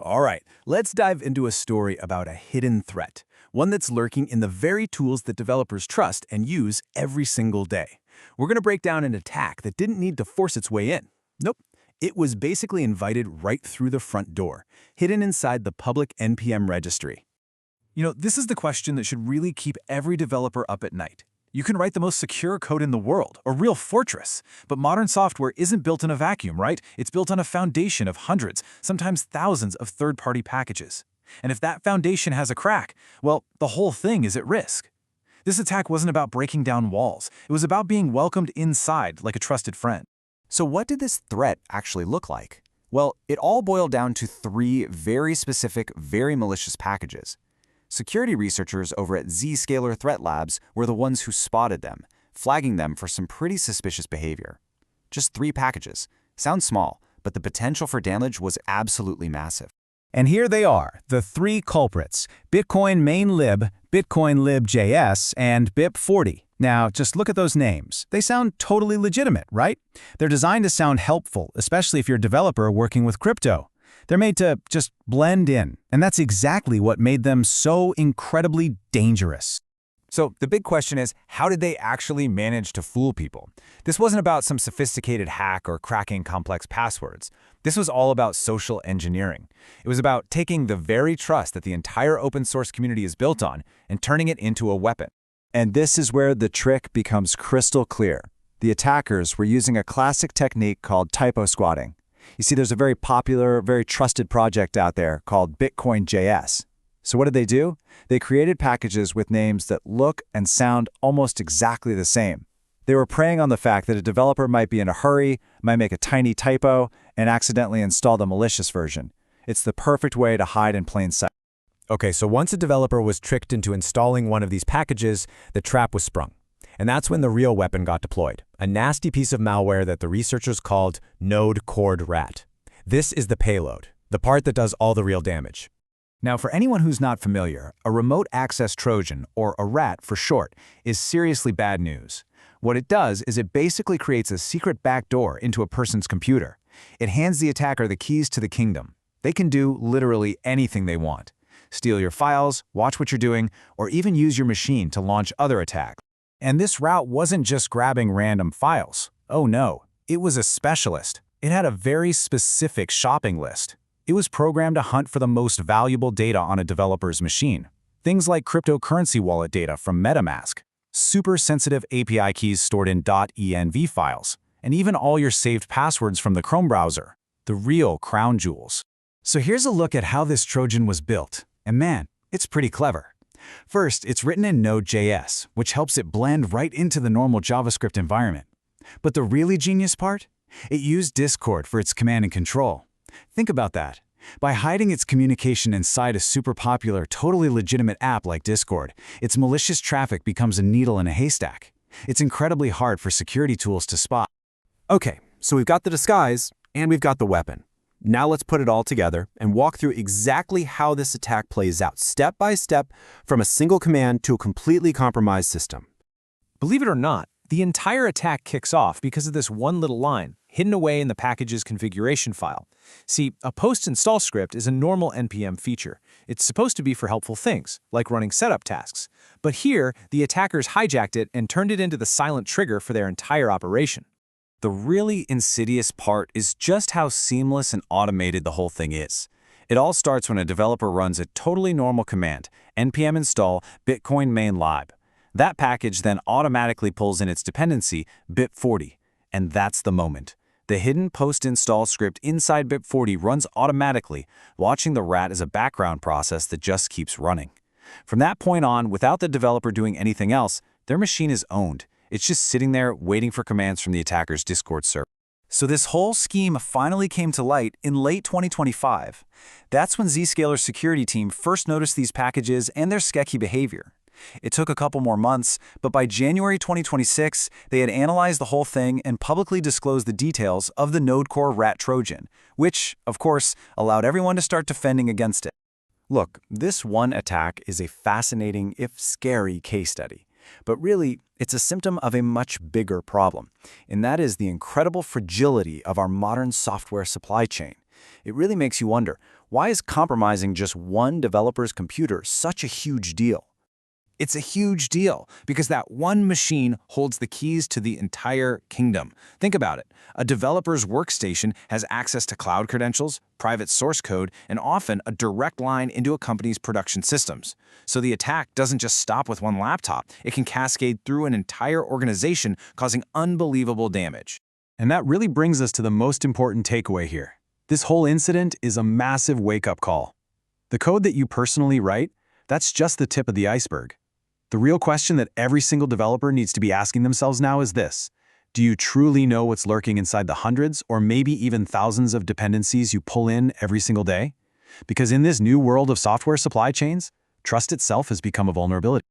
All right, let's dive into a story about a hidden threat, one that's lurking in the very tools that developers trust and use every single day. We're going to break down an attack that didn't need to force its way in. Nope. It was basically invited right through the front door, hidden inside the public NPM registry. This is the question that should really keep every developer up at night. You can write the most secure code in the world, a real fortress, but modern software isn't built in a vacuum, right? It's built on a foundation of hundreds, sometimes thousands of third-party packages. And if that foundation has a crack, well, the whole thing is at risk. This attack wasn't about breaking down walls. It was about being welcomed inside like a trusted friend. So what did this threat actually look like? Well, it all boiled down to three very specific, very malicious packages. Security researchers over at Zscaler ThreatLabz were the ones who spotted them, flagging them for some pretty suspicious behavior. Just 3 packages. Sounds small, but the potential for damage was absolutely massive. And here they are, the 3 culprits: bitcoin-main-lib, bitcoin-lib-js, and BIP40. Now, just look at those names. They sound totally legitimate, right? They're designed to sound helpful, especially if you're a developer working with crypto. They're made to just blend in, and that's exactly what made them so incredibly dangerous. So the big question is, how did they actually manage to fool people? This wasn't about some sophisticated hack or cracking complex passwords. This was all about social engineering. It was about taking the very trust that the entire open source community is built on and turning it into a weapon. And this is where the trick becomes crystal clear. The attackers were using a classic technique called typo squatting. You see, there's a very popular, very trusted project out there called bitcoinjs. So what did they do? They created packages with names that look and sound almost exactly the same. They were preying on the fact that a developer might be in a hurry, might make a tiny typo, and accidentally install the malicious version. It's the perfect way to hide in plain sight. Okay, so once a developer was tricked into installing one of these packages, the trap was sprung. And that's when the real weapon got deployed, a nasty piece of malware that the researchers called NodeCordRAT. This is the payload, the part that does all the real damage. Now, for anyone who's not familiar, a remote access Trojan, or a RAT for short, is seriously bad news. What it does is it basically creates a secret backdoor into a person's computer. It hands the attacker the keys to the kingdom. They can do literally anything they want. Steal your files, watch what you're doing, or even use your machine to launch other attacks. And this route wasn't just grabbing random files. Oh no, it was a specialist. It had a very specific shopping list. It was programmed to hunt for the most valuable data on a developer's machine. Things like cryptocurrency wallet data from MetaMask, super sensitive API keys stored in .env files, and even all your saved passwords from the Chrome browser. The real crown jewels. So here's a look at how this Trojan was built. And man, it's pretty clever. First, it's written in Node.js, which helps it blend right into the normal JavaScript environment. But the really genius part? It used Discord for its command and control. Think about that. By hiding its communication inside a super popular, totally legitimate app like Discord, its malicious traffic becomes a needle in a haystack. It's incredibly hard for security tools to spot. Okay, so we've got the disguise and we've got the weapon. Now let's put it all together and walk through exactly how this attack plays out, step by step, from a single command to a completely compromised system. Believe it or not, the entire attack kicks off because of this one little line, hidden away in the package's configuration file. See, a post-install script is a normal NPM feature. It's supposed to be for helpful things, like running setup tasks. But here, the attackers hijacked it and turned it into the silent trigger for their entire operation. The really insidious part is just how seamless and automated the whole thing is. It all starts when a developer runs a totally normal command, npm install bitcoin-main-lib. That package then automatically pulls in its dependency, BIP40. And that's the moment. The hidden post-install script inside BIP40 runs automatically, watching the RAT as a background process that just keeps running. From that point on, without the developer doing anything else, their machine is owned. It's just sitting there waiting for commands from the attacker's Discord server. So this whole scheme finally came to light in late 2025. That's when Zscaler's security team first noticed these packages and their sketchy behavior. It took a couple more months, but by January 2026, they had analyzed the whole thing and publicly disclosed the details of the NodeCordRAT Trojan, which, of course, allowed everyone to start defending against it. Look, this one attack is a fascinating, if scary, case study. But really, it's a symptom of a much bigger problem, and that is the incredible fragility of our modern software supply chain. It really makes you wonder, Why is compromising just one developer's computer such a huge deal? It's a huge deal because that one machine holds the keys to the entire kingdom. Think about it. A developer's workstation has access to cloud credentials, private source code, and often a direct line into a company's production systems. So the attack doesn't just stop with one laptop. It can cascade through an entire organization, causing unbelievable damage. And that really brings us to the most important takeaway here. This whole incident is a massive wake-up call. The code that you personally write, that's just the tip of the iceberg. The real question that every single developer needs to be asking themselves now is this: do you truly know what's lurking inside the hundreds or maybe even thousands of dependencies you pull in every single day? Because in this new world of software supply chains, trust itself has become a vulnerability.